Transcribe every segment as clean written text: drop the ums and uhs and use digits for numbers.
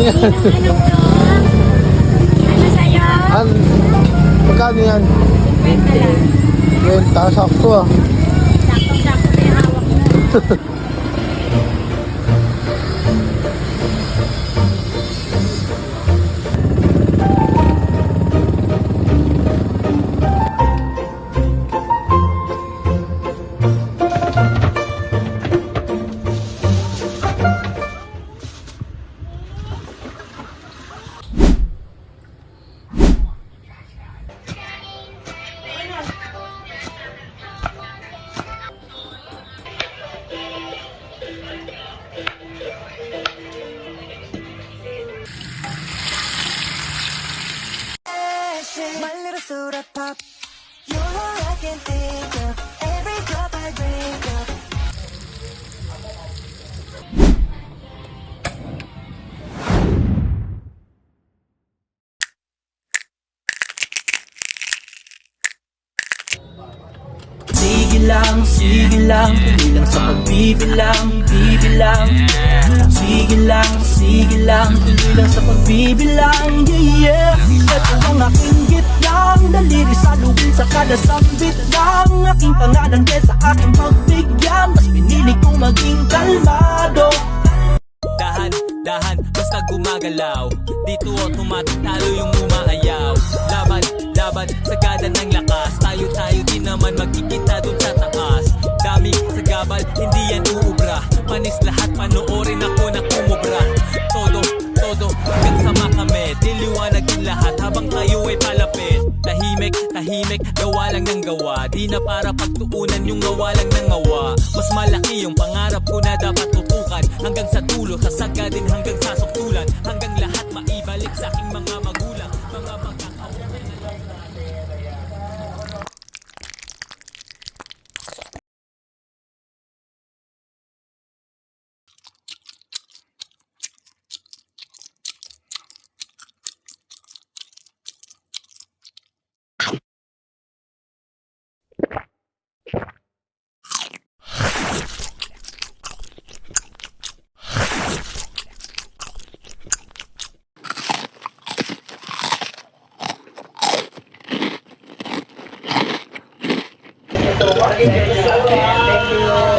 yan? Ano sa'yo? Magkano yan? 50 lang. Kwenta, sakto ah. Sakto-sakto na yung hawak mo. My little soda pop, you're all I can think of. Every drop I drink of. Sige lang, tuloy lang sa pagbibilang, bibilang. Sige lang, tuloy lang sa pagbibilang, yeah, yeah. Ito ang aking gitlang, daliri sa luwin sa kada sambit lang. Aking pangalan kesa aking pagbigyan, mas pinili kong maging kalmado. Dahan, basta gumagalaw. Dito automatic talo yung umaayaw. Laban, sagada ng lakas. Tayo din naman magkikita dun sa taas. Dami sa gabal, hindi yan uubra. Panis lahat, panoorin ako na kumubra. Todo, hanggang sama kami. Diliwanag din lahat habang tayo ay palapit. Tahimik, gawa lang ng gawa. Di na para pagtuunan yung gawa lang ng gawa. Mas malaki yung pangarap ko na dapat tutukan. Hanggang sa dulo, sasagadin hanggang sa suktulan. Hanggang lahat maibalik sa aking mga magulang. Mga pagkakaulan.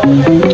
Thank you.